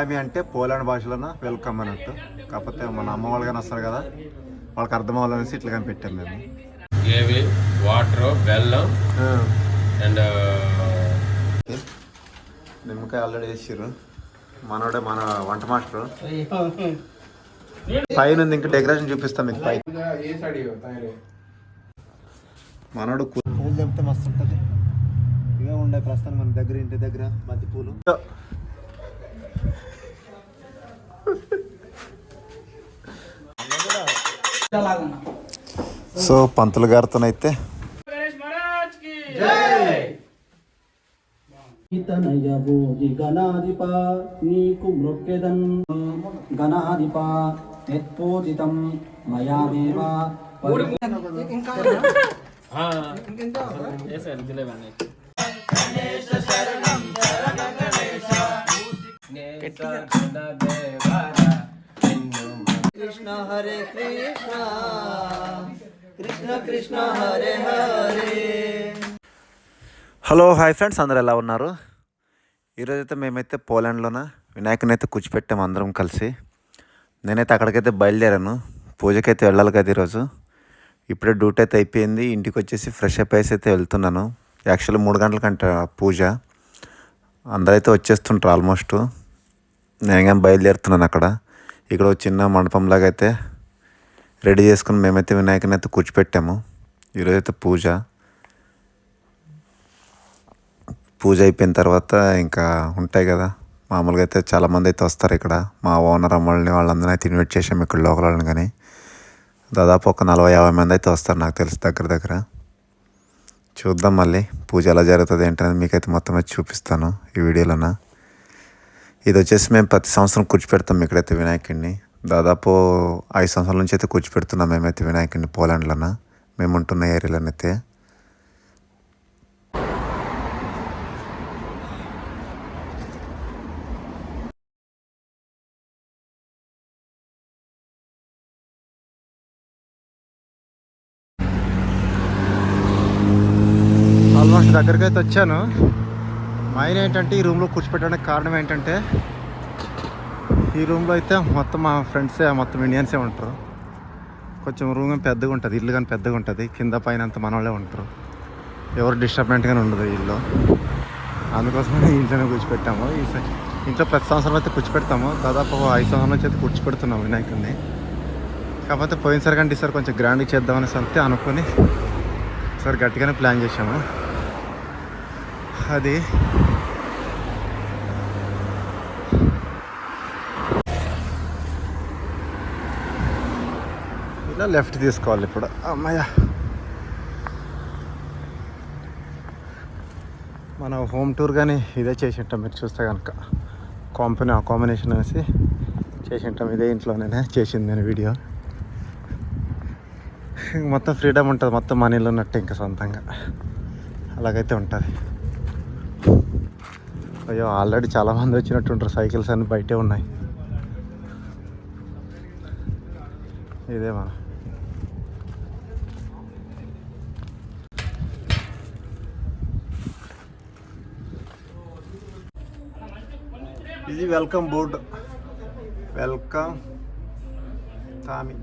వితామి అంటే Poland భాషలోన welcome అన్నట్టు. కాకపోతే మన అమ్మ వాళ్ళు కానీ వస్తారు కదా, వాళ్ళకి అర్థం అవ్వాలనేసి ఇట్లా కానీ పెట్టాం మేము. ఏవి వాటర్, బెల్లం అండ్ నిమ్మకాయ ఆల్రెడీ వేసారు. మనోడే మన వంట మాస్టర్ పైన ఉంది. ఇంకా డెకరేషన్ చూపిస్తాం మీకు పై. మనోడు పూలు తెంపితే మస్తు ఉంటుంది. ఇవే ఉండే ప్రస్తుతం మన దగ్గర, ఇంటి దగ్గర బంతి పూలు. సో పంతులు గారితోనైతే గణాధిప నీకు మృక్కెదన్ గణాధిప యత్పూజితం మయా దేవ. Krishna Hare Krishna Krishna Krishna Hare Hare. Hello hi friends, అందరు ఎలా ఉన్నారు? ఈరోజైతే మేమైతే పోలాండ్లోన వినాయకుని అయితే కూర్చోపెట్టాము అందరం కలిసి. నేనైతే అక్కడికైతే బయలుదేరాను. పూజకైతే వెళ్ళాలి కదా ఈరోజు. ఇప్పుడే డ్యూటీ అయితే అయిపోయింది. ఇంటికి వచ్చేసి ఫ్రెష్ అప్ అయ్యేసి అయితే వెళ్తున్నాను. యాక్చువల్లీ 3 గంటలకంట పూజ. అందరైతే వచ్చేస్తుంటారు ఆల్మోస్ట్. నేను కానీ బయలుదేరుతున్నాను. ఇక్కడ ఒక చిన్న మండపంలాగా అయితే రెడీ చేసుకుని మేమైతే వినాయకుని అయితే కూర్చోపెట్టాము. ఈరోజైతే పూజ అయిపోయిన తర్వాత ఇంకా ఉంటాయి కదా, మామూలుగా అయితే చాలామంది అయితే వస్తారు ఇక్కడ. మా ఓనర్ అమ్మల్ని వాళ్ళందరినీ అయితే ఇన్వైట్ చేసాము ఇక్కడ లోకల్ వాళ్ళని. కానీ దాదాపు ఒక 40-50 మంది అయితే వస్తారు నాకు తెలిసి దగ్గర. చూద్దాం మళ్ళీ పూజ ఎలా జరుగుతుంది ఏంటనేది మీకైతే మొత్తం అయితే చూపిస్తాను ఈ వీడియోలోన. ఇది వచ్చేసి మేము ప్రతి సంవత్సరం కూర్చోపెడతాం ఇక్కడైతే వినాయకుడిని. దాదాపు 5 సంవత్సరాల నుంచి అయితే కూర్చోపెడుతున్నాం మేమైతే వినాయకుడిని పోలాండ్లోన, మేము ఉంటున్న ఏరియాలోనైతే. ఆల్మోస్ట్ దగ్గరికి అయితే వచ్చాను. మెయిన్ ఏంటంటే ఈ రూమ్లో కూర్చోపెట్టడానికి కారణం ఏంటంటే, ఈ రూమ్లో అయితే మొత్తం మా ఫ్రెండ్సే, మొత్తం ఇండియన్సే ఉంటారు. కొంచెం రూమ్ పెద్దగా ఉంటుంది, ఇల్లు కానీ పెద్దగా ఉంటుంది. కింద పైన అంతా మన వాళ్ళే ఉంటారు. ఎవరు డిస్టర్బెంట్గానే ఉండదు ఇల్లు. అందుకోసమే ఇంట్లోనే కూర్చోపెట్టాము. ఇంట్లో ప్రతి సంవత్సరం అయితే కూర్చోపెడతాము. దాదాపు 5 సంవత్సరాల నుంచి అయితే కూర్చోపెడుతున్నాము వినాయకుడిని. కాకపోతే పోయినసారి కంటే ఈసారి కొంచెం గ్రాండ్గా చేద్దామనేసి అంతే అనుకొని ఒకసారి గట్టిగానే ప్లాన్ చేసాము. అది ఇలా లెఫ్ట్ తీసుకోవాలి ఇప్పుడు. అమ్మయ్య, మన హోమ్ టూర్ కానీ ఇదే చేసి ఉంటాం. మీరు చూస్తే కనుక కాంబినేషన్ వేసి చేసి ఉంటాం. ఇదే ఇంట్లోనే చేసింది నేను వీడియో. మొత్తం ఫ్రీడమ్ ఉంటుంది, మొత్తం మనీలో ఉన్నట్టు ఇంకా సొంతంగా అలాగైతే ఉంటుంది. అయ్యో, ఆల్రెడీ చాలామంది వచ్చినట్టుంటారు. సైకిల్స్ అన్నీ బయటే ఉన్నాయి. ఇదేమా ఇది వెల్కమ్ బోర్డ్. వెల్కమ్ తామి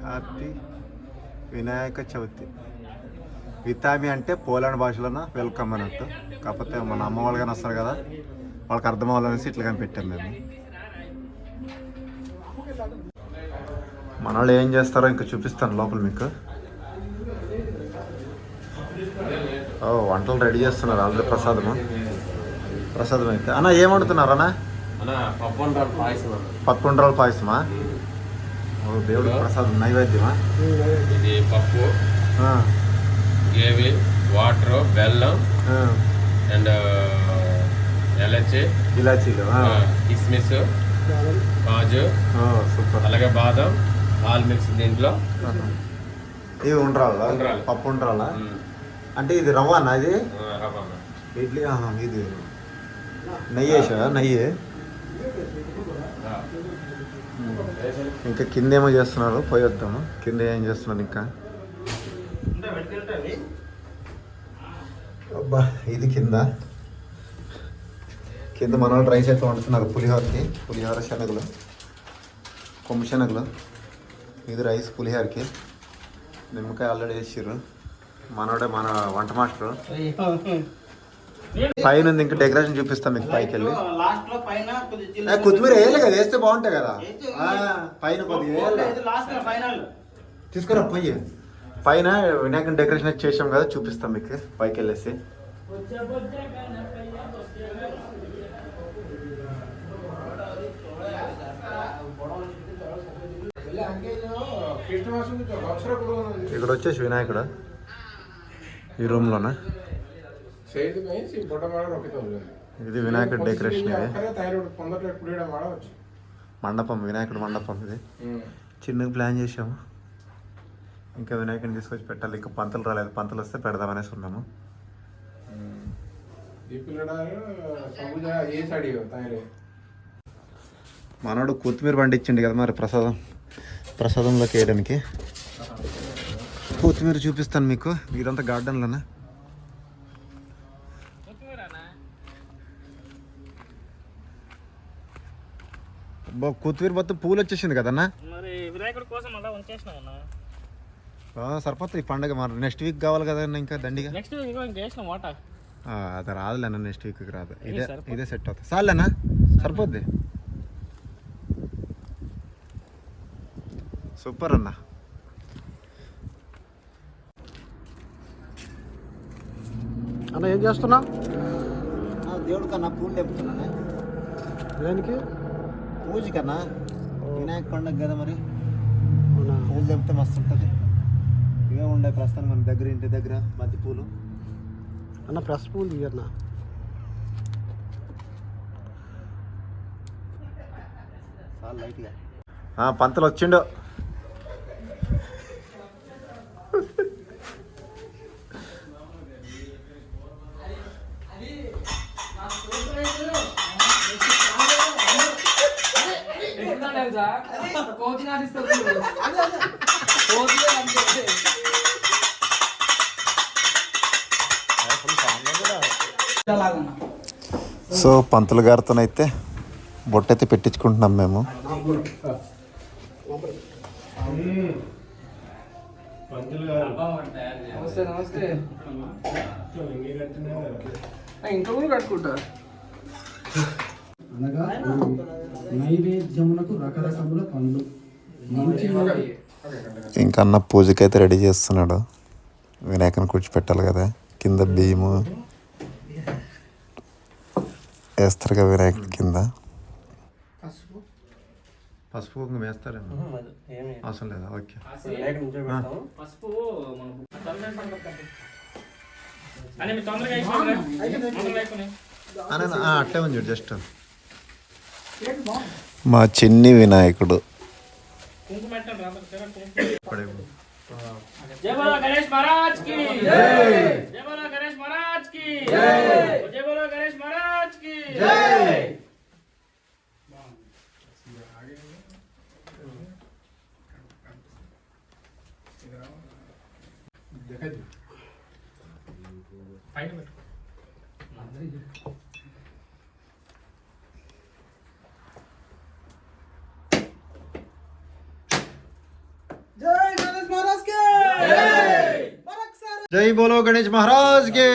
హ్యాపీ వినాయక చవితి. వితామి అంటే పోలాండ్ భాషలోన వెల్కమ్ అన్నట్టు. కాకపోతే మన అమ్మ వాళ్ళు కానీ వస్తారు కదా, వాళ్ళకి అర్థం అవ్వాలనేసి ఇట్లా కానీ పెట్టాం మేము. మన వాళ్ళు ఏం చేస్తారో ఇంకా చూపిస్తాను లోపల మీకు. వంటలు రెడీ చేస్తున్నారు ఆల్రెడీ. ప్రసాదం అయితే అన్న ఏం వండుతున్నారు అన్న? పప్పుండ్రాల పాయసమా? దేవుడికి ప్రసాదం నైవేద్యమా? ఇది పప్పు, గేవి, వాటర్, బెల్లం అండ్ ఇలాచీలు, కిస్మిస్, కాజు, సూపర్. అలాగే బాదం, ఆల్ మిక్స్ దీంట్లో. ఇవి ఉండ్రాలా? పప్పు ఉండ్రాలా అంటే ఇది రవ్వనా? ఇది ఇడ్లీ. ఇది నెయ్యి వేసా? నెయ్యి. ఇంకా కింద ఏమో చేస్తున్నారు, పోయి వద్దాము. కింద ఏం చేస్తున్నారు ఇంకా. అబ్బా, ఇది కింద కింద మనోళ్ళు రైస్ అయితే వండుతున్నారు పులిహోరకి. పులిహోర శనగలు, కొమ్ము శనగలు. ఇది రైస్ పులిహోరకి. నిమ్మకాయ ఆల్రెడీ వేసిర్రు. మనోడే మన వంట మాస్టర్. పైన ఉంది, ఇంకా డెకరేషన్ చూపిస్తాం మీకు పైకి వెళ్ళి. కొత్తిమీర వేయాలి కదా, వేస్తే బాగుంటాయి కదా. పైన కొద్దిగా తీసుకురా పోయి. పైన వినాయకుని డెకరేషన్ చేసాం కదా, చూపిస్తాం మీకు పైకి వెళ్ళేసి. ఇక్కడ వచ్చేసి వినాయకుడు ఈ రూమ్లోనా. ఇది వినాయకుడి డెకరేషన్. ఇది మండపం, వినాయకుడు మండపం. ఇది చిన్నగా ప్లాన్ చేసాము. ఇంకా వినాయకుడిని తీసుకొచ్చి పెట్టాలి. ఇంకా పంతులు రాలేదు, పంతులు వస్తే పెడదామనేసి ఉన్నాము. మనోడు కొత్తిమీర పండించిండు కదా, మరి ప్రసాదంలోకి వేయడానికి. కొత్తిమీర చూపిస్తాను మీకు. ఇదంతా గార్డెన్లోనే. కొత్తిమీర మొత్తం పూలు వచ్చేసింది కదన్నా. సరిపోతుంది ఈ పండుగ. మరి నెక్స్ట్ వీక్ కావాలి కదన్నా ఇంకా దండిగా. అది రాదులేనా, నెక్స్ట్ వీక్కి రాదు. ఇదే సెట్ అవుతుంది. చాలేనా, సరిపోద్ది. సూపర్ అన్న. అన్న ఏం చేస్తున్నా? దేవుడి కన్నా పూలు లేపుతున్నానే. దేనికి? పూజ కన్నా. వినాయక పండుగ కదా, మరి పూలు తెంపితే మస్తు ఉంటుంది. ఇవే ఉండే ప్రస్తుతానికి మన దగ్గర, ఇంటి దగ్గర బంతి పూలు. అన్న ఫ్రెష్ పూలు తీయన్నా. చాలా లైట్గా. పంతులు వచ్చిండు. సో పంతులు గారితోనైతే బొట్టయితే పెట్టించుకుంటున్నాం మేము. అనగా నైవేద్యములకు రకరకముల పండ్లు. ఇంకన్న పూజకైతే రెడీ చేస్తున్నాడు. వినాయకుని కూర్చోపెట్టాలి కదా. కింద బియ్యము వేస్తారు కదా వినాయకుడి కింద. పసుపు కుంకుమ వేస్తారేమో, అవసరం లేదా? ఓకే. అట్టే ఉంది చూడు జస్ట్. మా చిన్ని వినాయకుడు. जय बोलो गणेश महाराज की जय। जय बोलो गणेश महाराज की जय। जय बोलो गणेश महाराज की जय। जय बोलो गणेश महाराज के।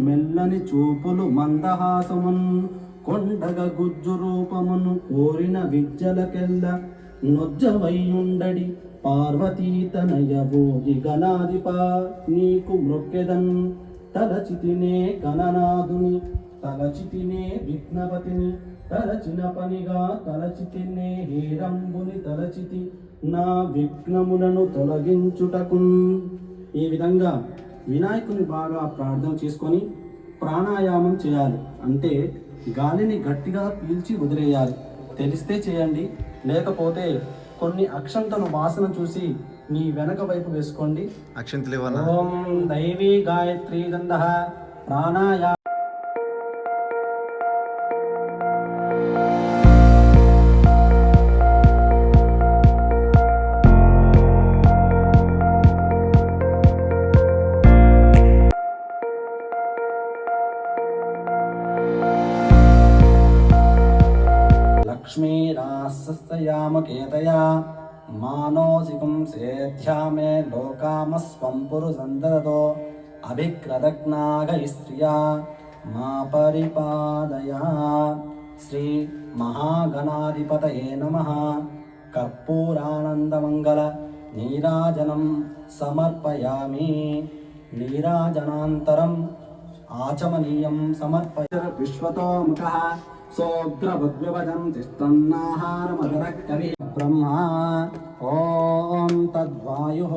మెల్లని చూపులు మందహాసమున్ కొండగ గుజ్జు రూపమును కోరిన విద్యలకెల్ల నొజ్జవైయుండడి పార్వతీ తనయ భోగి గణాధిప నీకు మ్రొక్కెదన్ తలచితినే గణనాథుని తలచితినే విఘ్నపతిని తలచిన పనిగా తలచితినే హేరంబుని తలచితి నా విఘ్నములను తొలగించుటకున్. ఈ విధంగా వినాయకుని బాగా ప్రార్థన చేసుకొని ప్రాణాయామం చేయాలి. అంటే గాలిని గట్టిగా పీల్చి వదిలేయాలి. తెలిస్తే చేయండి, లేకపోతే కొన్ని అక్షంతలు వాసన చూసి మీ వెనక వైపు వేసుకోండి. అక్షింతలు ఇవ్వనా? ఓం దైవీ గాయత్రీ దండః ప్రాణాయా లక్ష్మీరాసస్యామకేతయా మానోసికం సేధ్యామే లోకామస్వం పురుషందరతో అభిక్రదగ్నాగైస్త్రియా మా పరిపాదయ. శ్రీ మహాగణాధిపతయే నమః. కర్పూరానందమంగళ నీరాజనం సమర్పయామి. నీరాజనాంతరం ఆచమనీయం సమర్పయ. విశ్వతోముఖః సోగ్రభద్విభజం తిష్టన్నాహారమదరకవి బ్రహ్మా. ఓం తద్వాయుః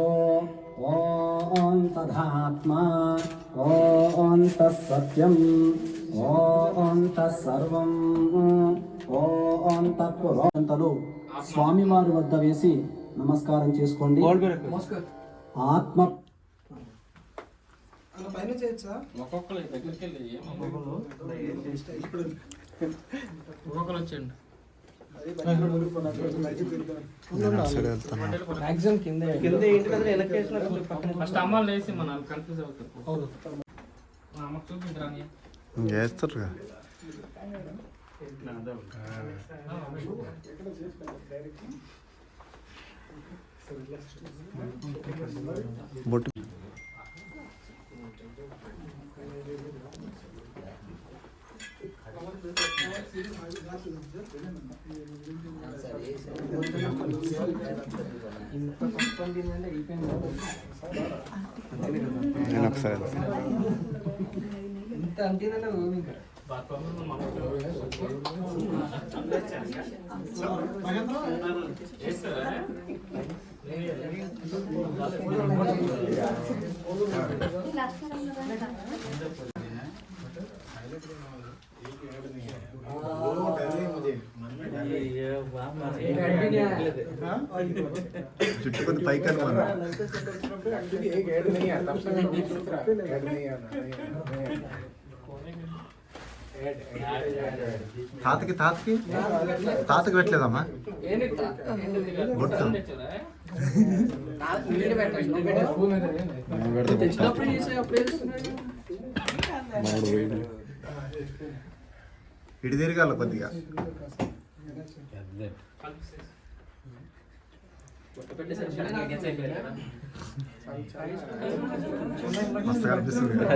ఓం తదాత్మా ఓం తత్సత్యం ఓం తత్సర్వం ఓం తత్పురోంతలు స్వామివారి వద్ద వేసి నమస్కారం చేసుకోండి. ఆత్మ ఒక్కొక్కరు దగ్గరికి వెళ్ళి ఒక్కొక్కరు వచ్చేయండి. ఫస్ట్ అమ్మాలు వేసి మన కన్ఫ్యూజ్ అవుతారు. అమ్మకు చూపించరా చేస్తారు బొట్టు. నేను ఒకసారి చుట్టుకొని పైకి తాతకి తాతకి తాతకి పెట్టలేదమ్మా బొట్టు. ఇటు తిరగాల కొద్దిగా. మస్తు కనిపిస్తుంది కదా.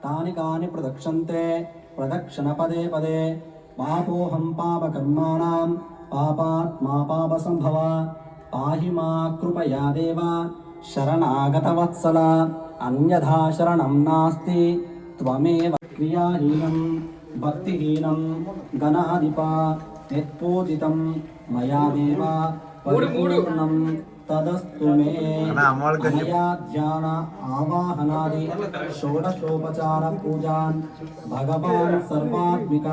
తాని కాని ప్రదక్షంతే ప్రదక్షిణ పదే పదే. పాపోహం పాపకర్మాణం పాపాత్మా పాప సంభవ. పాహి మా కృపయా దేవ శరణాగత వత్సల. అన్యథా శరణం నాస్తి త్వమేవ. క్రియాహీనం భక్తిహీనం గణాధిప యత్పూజితం మయా దేవ పరిపూర్ణం తదస్తు మే. అనయా ధ్యాన ఆవాహనాది షోడశోపచార పూజాన్ భగవాన్ సర్వాత్మిక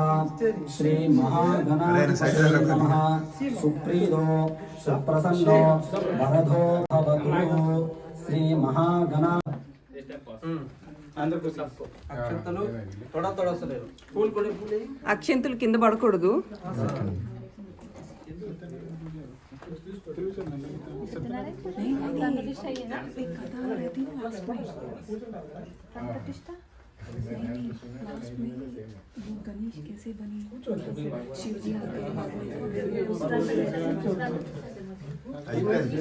శ్రీ మహాగణాధిపతయే నమః. సుప్రీదో సుప్రసన్నో వరదో భవతు. శ్రీ మహాగణా అక్షంతులు కింద పడకూడదు. गणेश कैसे बनी शिव जी అయిపోయింది.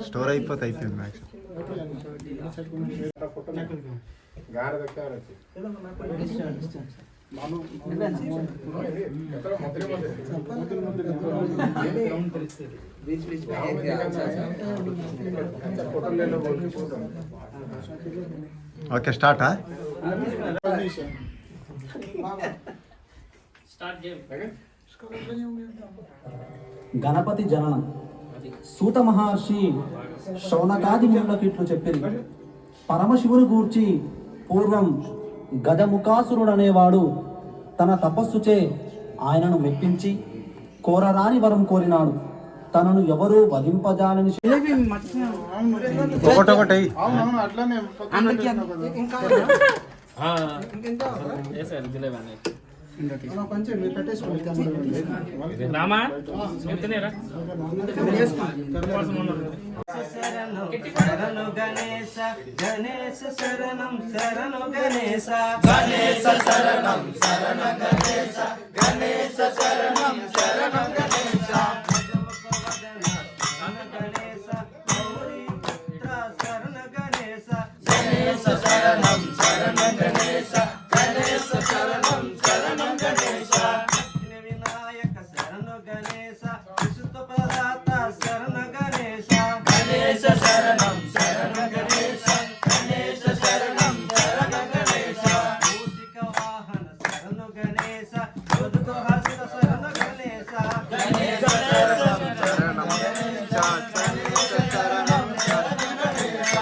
స్టోర్ అయిపోతే అయిపోయింది మ్యాక్స్. ఓకే స్టార్టా? గణపతి జననం. సూత మహర్షి శౌనకాది మునులకు ఇట్లు చెప్పిరి. పరమశివుని గూర్చి పూర్వం గజముఖాసురుడు అనేవాడు తన తపస్సుచే ఆయనను మెప్పించి కోరరాని వరం కోరినాడు. తనను ఎవరూ వధింపజాలని ఒకటొకటి రామా శరణు గణేశ గణేశ శరణం శరణు గణేశ గణేశ శరణం శరణ గణేశ గణేశ శరణం శరణ గణేశ గణేశ గౌరీ పుత్ర శరణ గణేశ గణేశ శరణం శరణ గణేశ గణేశ శరణం శరణ గణేశ వినాయక శరణు గణేశ విశుద్ధ పదార్థ శరణ గణేశ గణేశ శరణం శరణ గణేశ గణేశ శరణం శరణ గణేశ మూషిక వాహన శరణు గణేశ రుద్ర హస్త శరణ గణేశ గణేశ శరణం శరణం గణేశ గణేశ శరణం శరణ గణేశ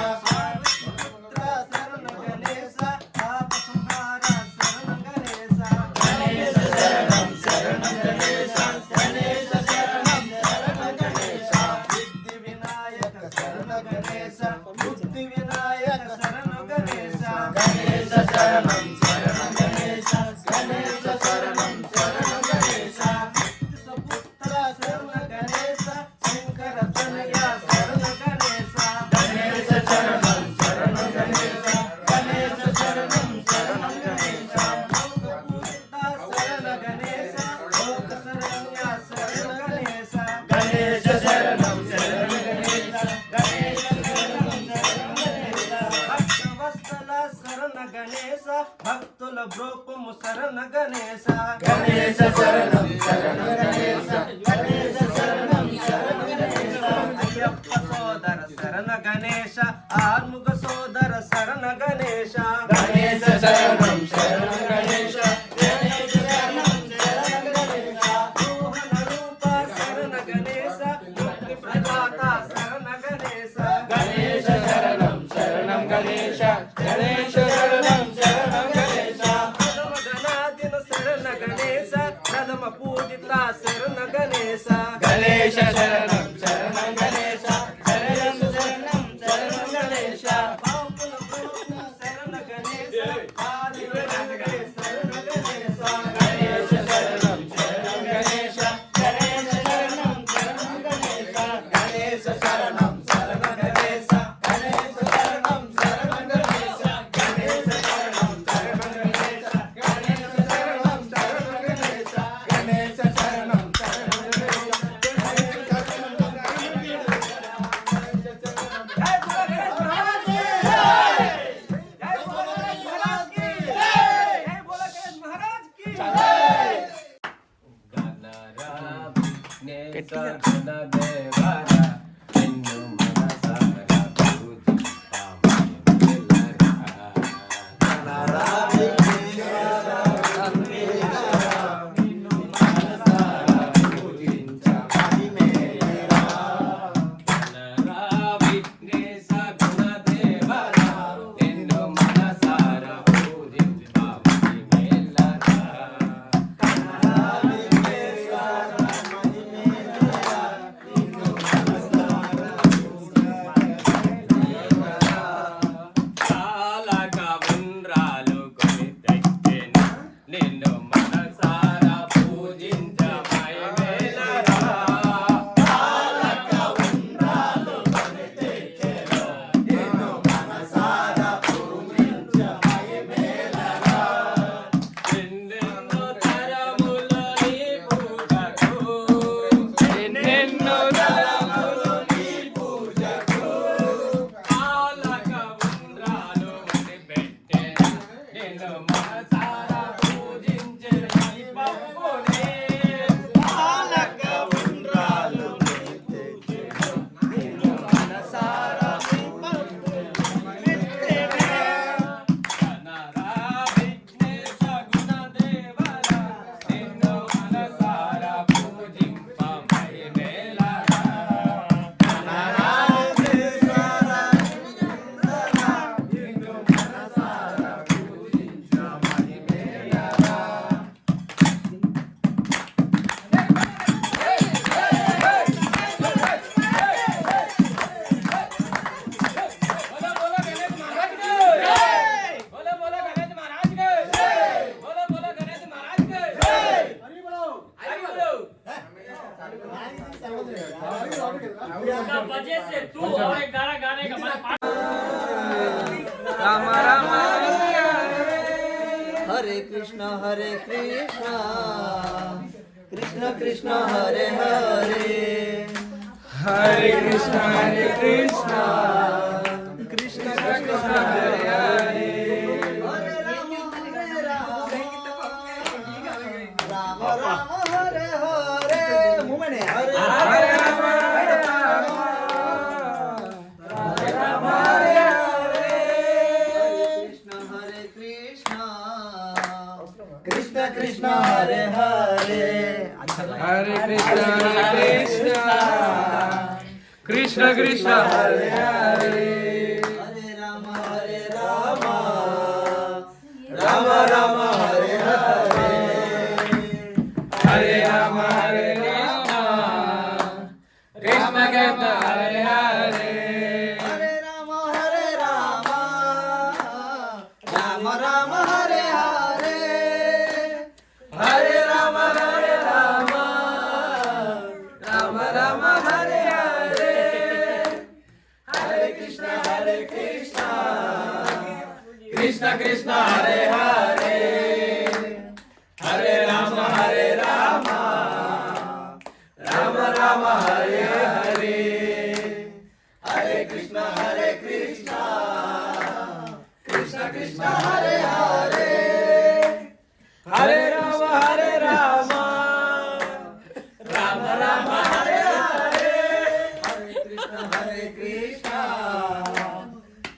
పుత్ర శరణ గణేశ పాప సంహార శరణ గణేశ గణేశ శరణం శరణ గణేశ గణేశ శరణం శరణ గణేశ సిద్ధి వినాయక శరణ గణేశ బుద్ధి వినాయక శరణ గణేశ గణేశ శరణం శరణ గణేశ గణేశ శరణం శరణ గణేశ పుత్ర శరణ గణేశ శంకర తనయ శరణ గణేశ గణేశ శరణం శరణ గణేశ గణేశ శరణం శరణ గణేశ పూజిత శరణ గణేశ లోక శరణ్య శరణ గణేశ గణేశ శరణం శరణ గణేశ గణేశ శరణం శరణ గణేశ భక్తవత్సల శరణ గణేశ భక్తుల బ్రోపము శరణ గణేశ గణేశ శరణం శరణ గణేశ గణేశ శరణం శరణ గణేశ అయ్యప్ప సోదర శరణ గణేశ ఆర్ముగ సోదర శరణ గణేశ గణేశ శరణం శరణ గణేశ గణేశ శరణం శరణ గణేశ మోహన రూప శరణ గణేశ ముక్తి ప్రదాత శరణ గణేశ గణేశ శరణం శరణం గణేశ గణేశ శరణం శరణం గణేశ ప్రథమ గణాదిన శరణ గణేశ ప్రథమ పూజిత శరణ గణేశ గణేశ శరణం శరణం గణేశ గణేశ శరణం శరణం గణేశ పాపుల ప్రభువు శరణ గణేశ ఆది వెలుగే శరణ గణేశ గణేశ శరణం శరణం గణేశ గణేశ శరణం శరణం గణేశ గణేశ శరణం శరణ గణేశ గణేశ శరణం శరణ గణేశ గణేశ శరణం శరణ గణేశ గణేశ శరణం శరణ గణేశ గణేశ శరణం శరణ గణేశ वजह से तू और एक गाना गाने का मन हरे कृष्ण कृष्ण कृष्ण हरे हरे हरे कृष्ण कृष्ण कृष्ण हरे हरे राम राम हरे हरे मुंह में हरे हरे राम हरे हरे कृष्ण कृष्ण हरे हरे हरे कृष्ण कृष्ण कृष्ण हरे हरे हरे राम राम राम हरे हरे हरे राम कृष्ण कृष्ण हरे हरे हरे राम राम राम हरे हरे हरे राम राम राम हरे हरे हरे कृष्ण कृष्ण कृष्ण हरे हरे हरे राम राम राम हरे हरे हरे कृष्ण कृष्ण कृष्ण हरे हरे हरे राम राम राम हरे हरे हरे कृष्ण कृष्ण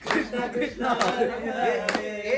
कृष्ण कृष्ण हरे हरे